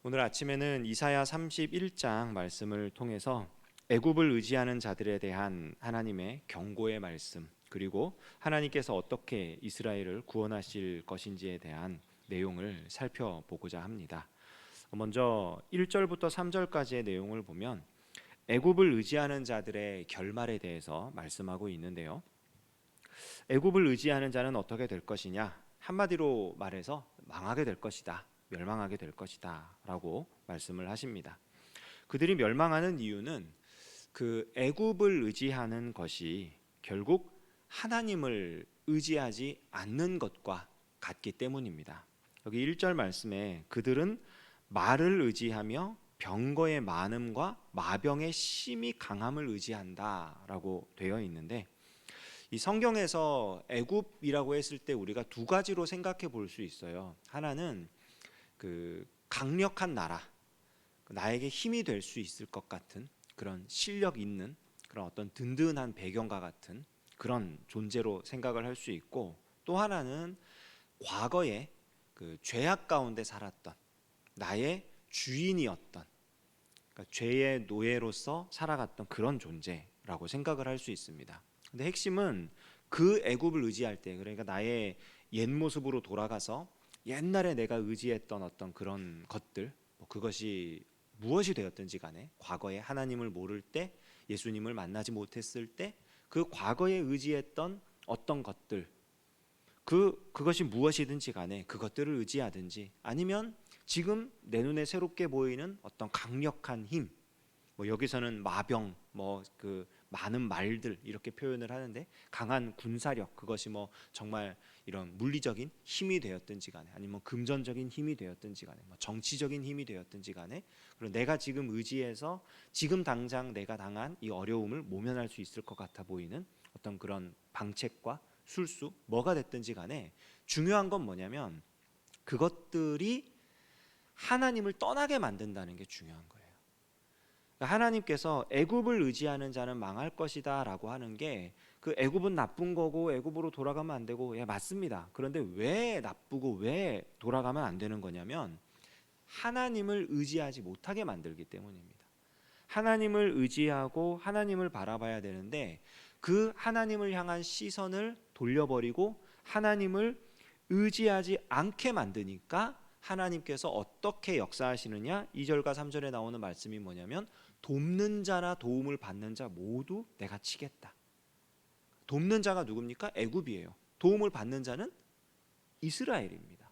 오늘 아침에는 이사야 31장 말씀을 통해서 애굽을 의지하는 자들에 대한 하나님의 경고의 말씀, 그리고 하나님께서 어떻게 이스라엘을 구원하실 것인지에 대한 내용을 살펴보고자 합니다. 먼저 1절부터 3절까지의 내용을 보면 애굽을 의지하는 자들의 결말에 대해서 말씀하고 있는데요. 애굽을 의지하는 자는 어떻게 될 것이냐? 한마디로 말해서 망하게 될 것이다. 멸망하게 될 것이다 라고 말씀을 하십니다. 그들이 멸망하는 이유는 그 애굽을 의지하는 것이 결국 하나님을 의지하지 않는 것과 같기 때문입니다. 여기 1절 말씀에 그들은 말을 의지하며 병거의 많음과 마병의 심히 강함을 의지한다 라고 되어 있는데, 이 성경에서 애굽이라고 했을 때 우리가 두 가지로 생각해 볼 수 있어요. 하나는 그 강력한 나라, 나에게 힘이 될 수 있을 것 같은 그런 실력 있는 그런 어떤 든든한 배경과 같은 그런 존재로 생각을 할 수 있고, 또 하나는 과거에 그 죄악 가운데 살았던 나의 주인이었던, 그러니까 죄의 노예로서 살아갔던 그런 존재라고 생각을 할 수 있습니다. 근데 핵심은 그 애굽을 의지할 때, 그러니까 나의 옛 모습으로 돌아가서 옛날에 내가 의지했던 어떤 그런 것들, 그것이 무엇이 되었든지 간에 과거에 하나님을 모를 때, 예수님을 만나지 못했을 때 그 과거에 의지했던 어떤 것들, 그것이 무엇이든지 간에 그것들을 의지하든지, 아니면 지금 내 눈에 새롭게 보이는 어떤 강력한 힘, 여기서는 마병, 그 많은 말들 이렇게 표현을 하는데, 강한 군사력, 그것이 정말 이런 물리적인 힘이 되었든지 간에, 아니면 금전적인 힘이 되었든지 간에, 정치적인 힘이 되었든지 간에, 그리고 내가 지금 의지해서 지금 당장 내가 당한 이 어려움을 모면할 수 있을 것 같아 보이는 어떤 그런 방책과 술수, 뭐가 됐든지 간에 중요한 건 뭐냐면 그것들이 하나님을 떠나게 만든다는 게 중요한 거예요. 하나님께서 애굽을 의지하는 자는 망할 것이다 라고 하는 게, 그 애굽은 나쁜 거고 애굽으로 돌아가면 안 되고, 예, 맞습니다. 그런데 왜 나쁘고 왜 돌아가면 안 되는 거냐면 하나님을 의지하지 못하게 만들기 때문입니다. 하나님을 의지하고 하나님을 바라봐야 되는데, 그 하나님을 향한 시선을 돌려버리고 하나님을 의지하지 않게 만드니까 하나님께서 어떻게 역사하시느냐, 2절과 3절에 나오는 말씀이 뭐냐면 돕는 자나 도움을 받는 자 모두 내가 치겠다. 돕는 자가 누굽니까? 애굽이에요. 도움을 받는 자는 이스라엘입니다.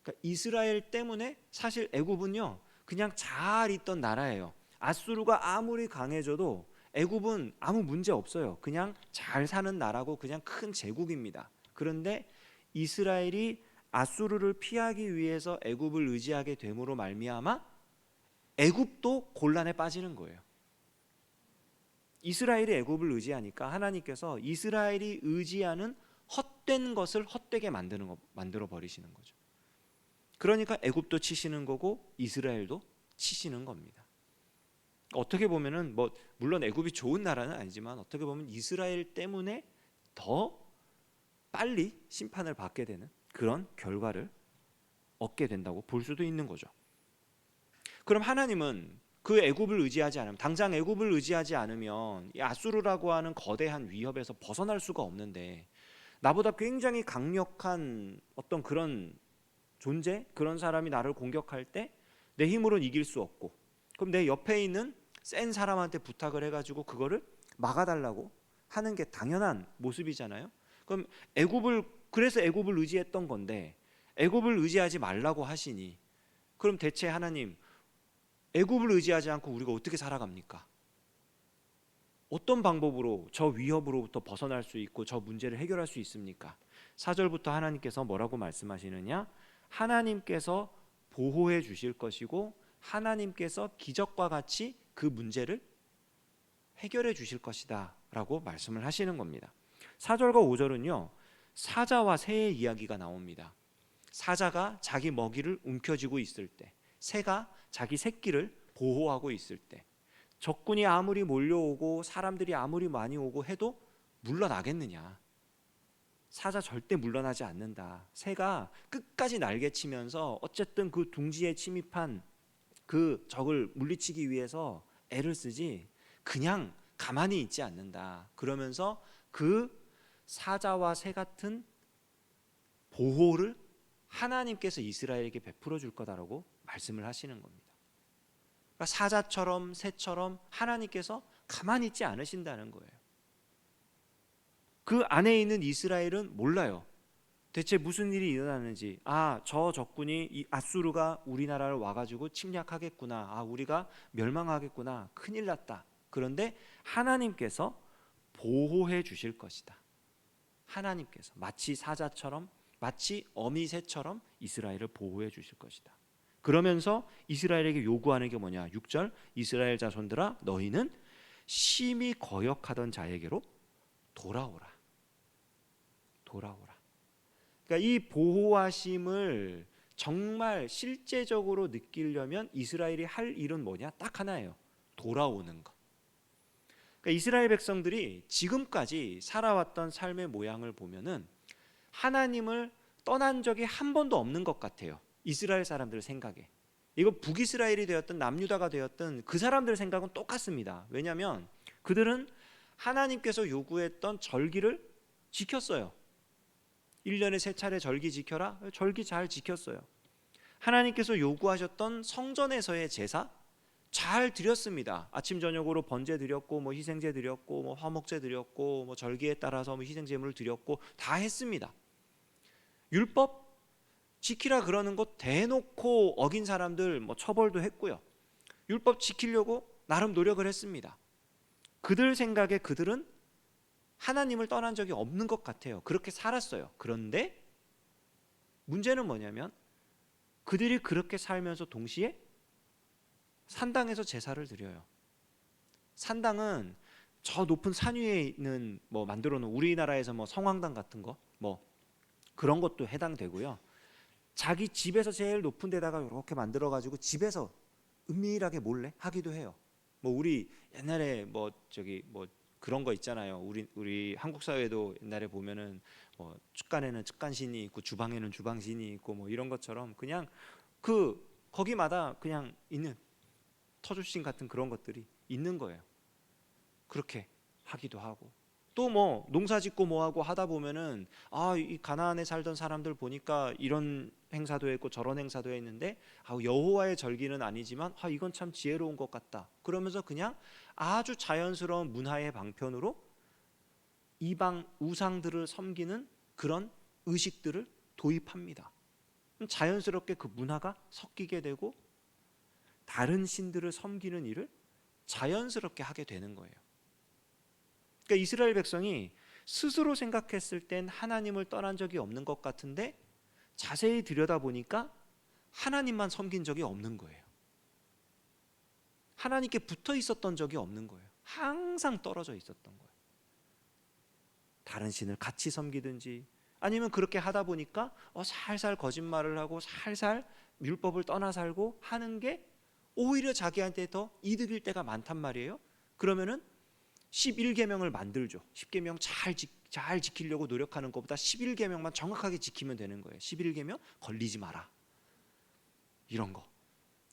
그러니까 이스라엘 때문에 사실 애굽은요 그냥 잘 있던 나라예요. 아수르가 아무리 강해져도 애굽은 아무 문제 없어요. 그냥 잘 사는 나라고 그냥 큰 제국입니다. 그런데 이스라엘이 아수르를 피하기 위해서 애굽을 의지하게 됨으로 말미암아 애굽도 곤란에 빠지는 거예요. 이스라엘이 애굽을 의지하니까 하나님께서 이스라엘이 의지하는 헛된 것을 헛되게 만들어 버리시는 거죠. 그러니까 애굽도 치시는 거고 이스라엘도 치시는 겁니다. 어떻게 보면은 물론 애굽이 좋은 나라는 아니지만 어떻게 보면 이스라엘 때문에 더 빨리 심판을 받게 되는 그런 결과를 얻게 된다고 볼 수도 있는 거죠. 그럼 하나님은 그 애굽을 의지하지 않으면, 당장 애굽을 의지하지 않으면 이 아수르라고 하는 거대한 위협에서 벗어날 수가 없는데, 나보다 굉장히 강력한 어떤 그런 존재, 그런 사람이 나를 공격할 때 내 힘으로는 이길 수 없고, 그럼 내 옆에 있는 센 사람한테 부탁을 해가지고 그거를 막아달라고 하는 게 당연한 모습이잖아요. 그럼 그래서 애굽을 의지했던 건데 애굽을 의지하지 말라고 하시니, 그럼 대체 하나님 애굽을 의지하지 않고 우리가 어떻게 살아갑니까? 어떤 방법으로 저 위협으로부터 벗어날 수 있고 저 문제를 해결할 수 있습니까? 4절부터 하나님께서 뭐라고 말씀하시느냐? 하나님께서 보호해 주실 것이고 하나님께서 기적과 같이 그 문제를 해결해 주실 것이다 라고 말씀을 하시는 겁니다. 4절과 5절은요 사자와 새의 이야기가 나옵니다. 사자가 자기 먹이를 움켜쥐고 있을 때, 새가 자기 새끼를 보호하고 있을 때, 적군이 아무리 몰려오고 사람들이 아무리 많이 오고 해도 물러나겠느냐? 사자 절대 물러나지 않는다. 새가 끝까지 날개치면서 어쨌든 그 둥지에 침입한 그 적을 물리치기 위해서 애를 쓰지 그냥 가만히 있지 않는다. 그러면서 그 사자와 새 같은 보호를 하나님께서 이스라엘에게 베풀어 줄 거다라고 말씀을 하시는 겁니다. 그러니까 사자처럼 새처럼 하나님께서 가만히 있지 않으신다는 거예요. 그 안에 있는 이스라엘은 몰라요. 대체 무슨 일이 일어나는지. 저 적군이 이 아수르가 우리나라를 와가지고 침략하겠구나. 우리가 멸망하겠구나. 큰일 났다. 그런데 하나님께서 보호해 주실 것이다. 하나님께서 마치 사자처럼, 마치 어미새처럼 이스라엘을 보호해 주실 것이다. 그러면서 이스라엘에게 요구하는 게 뭐냐? 6절, 이스라엘 자손들아 너희는 심히 거역하던 자에게로 돌아오라. 돌아오라. 그러니까 이 보호하심을 정말 실제적으로 느끼려면 이스라엘이 할 일은 뭐냐? 딱 하나예요. 돌아오는 것. 그러니까 이스라엘 백성들이 지금까지 살아왔던 삶의 모양을 보면은 하나님을 떠난 적이 한 번도 없는 것 같아요. 이스라엘 사람들 생각에. 이거 북이스라엘이 되었든 남유다가 되었든 그 사람들 생각은 똑같습니다. 왜냐하면 그들은 하나님께서 요구했던 절기를 지켰어요. 1년에 3차례 절기 지켜라. 절기 잘 지켰어요. 하나님께서 요구하셨던 성전에서의 제사 잘 드렸습니다. 아침 저녁으로 번제 드렸고 희생제 드렸고 화목제 드렸고 절기에 따라서 희생 제물을 드렸고 다 했습니다. 율법 지키라 그러는 것 대놓고 어긴 사람들 처벌도 했고요. 율법 지키려고 나름 노력을 했습니다. 그들 생각에 그들은 하나님을 떠난 적이 없는 것 같아요. 그렇게 살았어요. 그런데 문제는 뭐냐면 그들이 그렇게 살면서 동시에 산당에서 제사를 드려요. 산당은 저 높은 산 위에 있는 만들어 놓은 우리나라에서 성황당 같은 거 그런 것도 해당되고요. 자기 집에서 제일 높은 데다가 이렇게 만들어 가지고 집에서 은밀하게 몰래 하기도 해요. 우리 옛날에 그런 거 있잖아요. 우리 한국 사회도 옛날에 보면은 측간에는 측간신이 있고 주방에는 주방신이 있고 이런 것처럼 그냥 거기마다 그냥 있는 터주신 같은 그런 것들이 있는 거예요. 그렇게 하기도 하고 또 농사 짓고 하고 하다 보면은 이 가나안에 살던 사람들 보니까 이런 행사도 했고 저런 행사도 했는데 여호와의 절기는 아니지만 이건 참 지혜로운 것 같다. 그러면서 그냥 아주 자연스러운 문화의 방편으로 이방 우상들을 섬기는 그런 의식들을 도입합니다. 자연스럽게 그 문화가 섞이게 되고 다른 신들을 섬기는 일을 자연스럽게 하게 되는 거예요. 그러니까 이스라엘 백성이 스스로 생각했을 땐 하나님을 떠난 적이 없는 것 같은데 자세히 들여다보니까 하나님만 섬긴 적이 없는 거예요. 하나님께 붙어 있었던 적이 없는 거예요. 항상 떨어져 있었던 거예요. 다른 신을 같이 섬기든지 아니면 그렇게 하다 보니까 살살 거짓말을 하고 살살 율법을 떠나 살고 하는 게 오히려 자기한테 더 이득일 때가 많단 말이에요. 그러면은 11계명을 만들죠. 10계명 잘 지키려고 노력하는 것보다 11계명만 정확하게 지키면 되는 거예요. 11계명 걸리지 마라. 이런 거.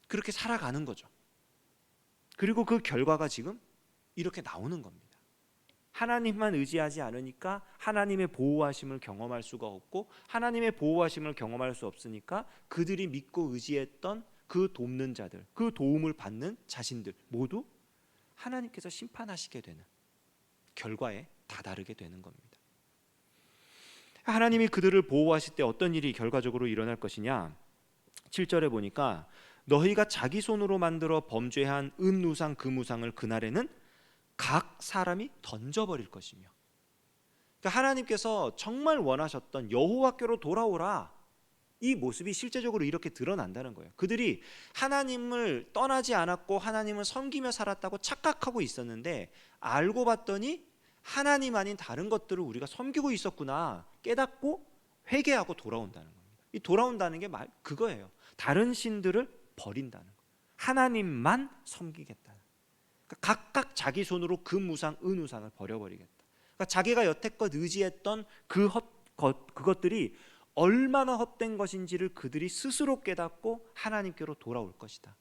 그렇게 살아가는 거죠. 그리고 그 결과가 지금 이렇게 나오는 겁니다. 하나님만 의지하지 않으니까 하나님의 보호하심을 경험할 수가 없고 하나님의 보호하심을 경험할 수 없으니까 그들이 믿고 의지했던 그 돕는 자들, 그 도움을 받는 자신들 모두 하나님께서 심판하시게 되는 결과에 다다르게 되는 겁니다. 하나님이 그들을 보호하실 때 어떤 일이 결과적으로 일어날 것이냐? 7절에 보니까 너희가 자기 손으로 만들어 범죄한 은우상 금우상을 그날에는 각 사람이 던져버릴 것이며, 그러니까 하나님께서 정말 원하셨던 여호와께로 돌아오라, 이 모습이 실제적으로 이렇게 드러난다는 거예요. 그들이 하나님을 떠나지 않았고 하나님을 섬기며 살았다고 착각하고 있었는데 알고 봤더니 하나님 아닌 다른 것들을 우리가 섬기고 있었구나 깨닫고 회개하고 돌아온다는 겁니다. 이 돌아온다는 게 그거예요. 다른 신들을 버린다는 거예요. 하나님만 섬기겠다. 그러니까 각각 자기 손으로 금우상, 은우상을 버려버리겠다. 그러니까 자기가 여태껏 의지했던 그 그것들이 얼마나 헛된 것인지를 그들이 스스로 깨닫고 하나님께로 돌아올 것이다.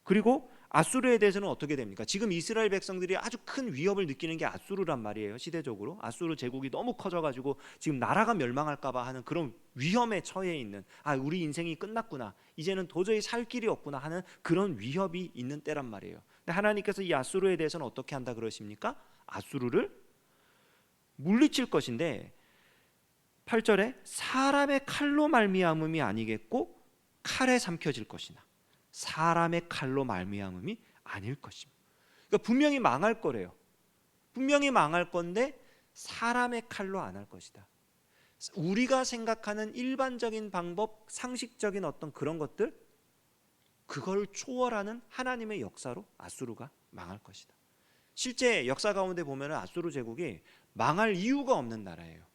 그리고 아수르에 대해서는 어떻게 됩니까? 지금 이스라엘 백성들이 아주 큰 위협을 느끼는 게 아수르란 말이에요. 시대적으로 아수르 제국이 너무 커져가지고 지금 나라가 멸망할까봐 하는 그런 위험에 처해 있는, 우리 인생이 끝났구나, 이제는 도저히 살 길이 없구나 하는 그런 위협이 있는 때란 말이에요. 근데 하나님께서 이 아수르에 대해서는 어떻게 한다 그러십니까? 아수르를 물리칠 것인데 8절에 사람의 칼로 말미암음이 아니겠고 칼에 삼켜질 것이나 사람의 칼로 말미암음이 아닐 것입니다. 그러니까 분명히 망할 거래요. 분명히 망할 건데 사람의 칼로 안 할 것이다. 우리가 생각하는 일반적인 방법, 상식적인 어떤 그런 것들, 그걸 초월하는 하나님의 역사로 아수르가 망할 것이다. 실제 역사 가운데 보면 아수르 제국이 망할 이유가 없는 나라예요.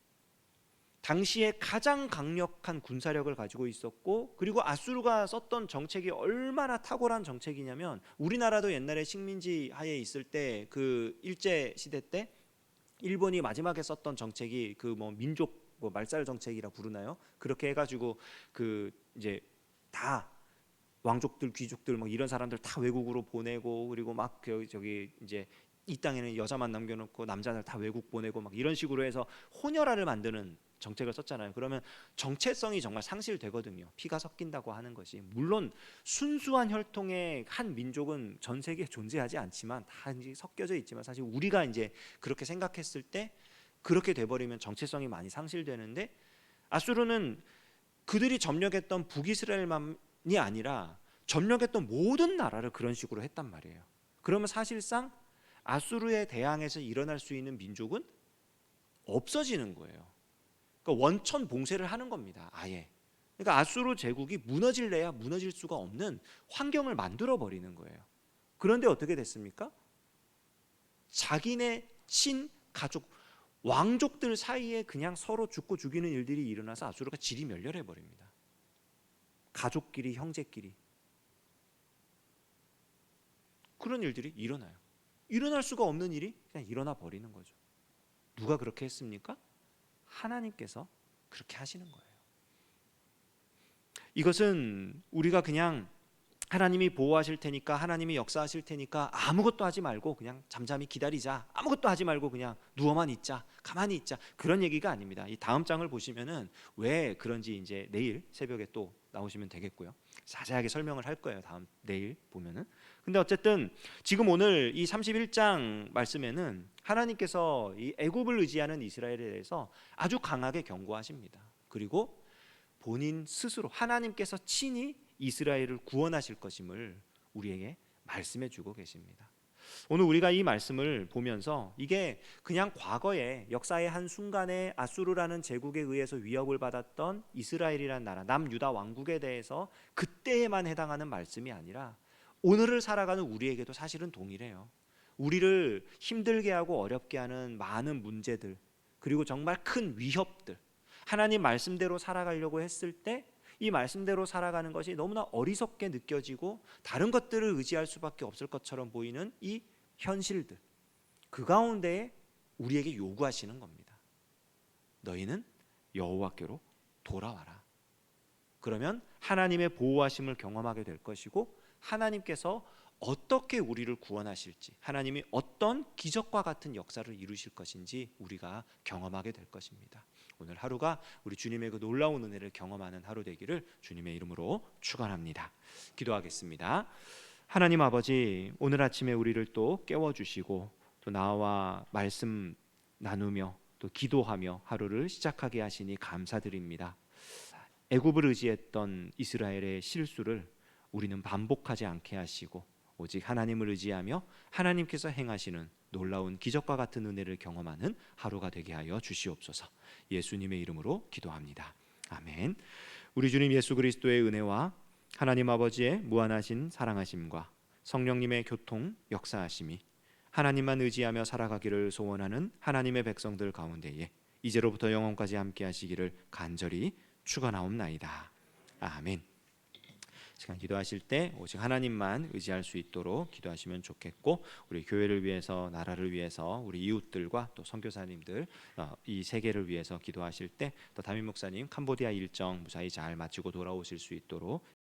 당시에 가장 강력한 군사력을 가지고 있었고, 그리고 아수르가 썼던 정책이 얼마나 탁월한 정책이냐면, 우리나라도 옛날에 식민지 하에 있을 때 그 일제 시대 때 일본이 마지막에 썼던 정책이 그 민족 말살 정책이라 부르나요? 그렇게 해가지고 그 이제 다 왕족들, 귀족들 이런 사람들 다 외국으로 보내고, 그리고 막 저기 이제 이 땅에는 여자만 남겨놓고 남자들 다 외국 보내고 막 이런 식으로 해서 혼혈아를 만드는 정책을 썼잖아요. 그러면 정체성이 정말 상실되거든요. 피가 섞인다고 하는 것이. 물론 순수한 혈통의 한 민족은 전 세계에 존재하지 않지만 다 이제 섞여져 있지만, 사실 우리가 이제 그렇게 생각했을 때 그렇게 돼버리면 정체성이 많이 상실되는데, 아수르는 그들이 점령했던 북이스라엘만이 아니라 점령했던 모든 나라를 그런 식으로 했단 말이에요. 그러면 사실상 아수르에 대항해서 일어날 수 있는 민족은 없어지는 거예요. 그러니까 원천 봉쇄를 하는 겁니다. 아예. 그러니까 아수르 제국이 무너질래야 무너질 수가 없는 환경을 만들어 버리는 거예요. 그런데 어떻게 됐습니까? 자기네 친 가족, 왕족들 사이에 그냥 서로 죽고 죽이는 일들이 일어나서 아수르가 질이 멸렬해 버립니다. 가족끼리, 형제끼리 그런 일들이 일어나요. 일어날 수가 없는 일이 그냥 일어나 버리는 거죠. 누가 그렇게 했습니까? 하나님께서 그렇게 하시는 거예요. 이것은 우리가 그냥 하나님이 보호하실 테니까, 하나님이 역사하실 테니까 아무것도 하지 말고 그냥 잠잠히 기다리자, 아무것도 하지 말고 그냥 누워만 있자, 가만히 있자, 그런 얘기가 아닙니다. 이 다음 장을 보시면은 왜 그런지 이제 내일 새벽에 또 나오시면 되겠고요. 자세하게 설명을 할 거예요. 내일 보면은. 근데 어쨌든 지금 오늘 이 31장 말씀에는 하나님께서 이 애굽을 의지하는 이스라엘에 대해서 아주 강하게 경고하십니다. 그리고 본인 스스로 하나님께서 친히 이스라엘을 구원하실 것임을 우리에게 말씀해 주고 계십니다. 오늘 우리가 이 말씀을 보면서 이게 그냥 과거의 역사의 한 순간에 아수르라는 제국에 의해서 위협을 받았던 이스라엘이라는 나라, 남유다 왕국에 대해서 그때에만 해당하는 말씀이 아니라 오늘을 살아가는 우리에게도 사실은 동일해요. 우리를 힘들게 하고 어렵게 하는 많은 문제들, 그리고 정말 큰 위협들, 하나님 말씀대로 살아가려고 했을 때 이 말씀대로 살아가는 것이 너무나 어리석게 느껴지고 다른 것들을 의지할 수밖에 없을 것처럼 보이는 이 현실들, 그 가운데에 우리에게 요구하시는 겁니다. 너희는 여호와께로 돌아와라. 그러면 하나님의 보호하심을 경험하게 될 것이고, 하나님께서 어떻게 우리를 구원하실지, 하나님이 어떤 기적과 같은 역사를 이루실 것인지 우리가 경험하게 될 것입니다. 오늘 하루가 우리 주님의 그 놀라운 은혜를 경험하는 하루 되기를 주님의 이름으로 축원합니다. 기도하겠습니다. 하나님 아버지, 오늘 아침에 우리를 또 깨워주시고 또 나와 말씀 나누며 또 기도하며 하루를 시작하게 하시니 감사드립니다. 애굽을 의지했던 이스라엘의 실수를 우리는 반복하지 않게 하시고 오직 하나님을 의지하며 하나님께서 행하시는 놀라운 기적과 같은 은혜를 경험하는 하루가 되게 하여 주시옵소서. 예수님의 이름으로 기도합니다. 아멘. 우리 주님 예수 그리스도의 은혜와 하나님 아버지의 무한하신 사랑하심과 성령님의 교통 역사하심이 하나님만 의지하며 살아가기를 소원하는 하나님의 백성들 가운데에 이제로부터 영원까지 함께 하시기를 간절히 축원하옵나이다. 아멘. 시간 기도하실 때 오직 하나님만 의지할 수 있도록 기도하시면 좋겠고, 우리 교회를 위해서, 나라를 위해서, 우리 이웃들과 또 선교사님들 이 세계를 위해서 기도하실 때 또 담임 목사님 캄보디아 일정 무사히 잘 마치고 돌아오실 수 있도록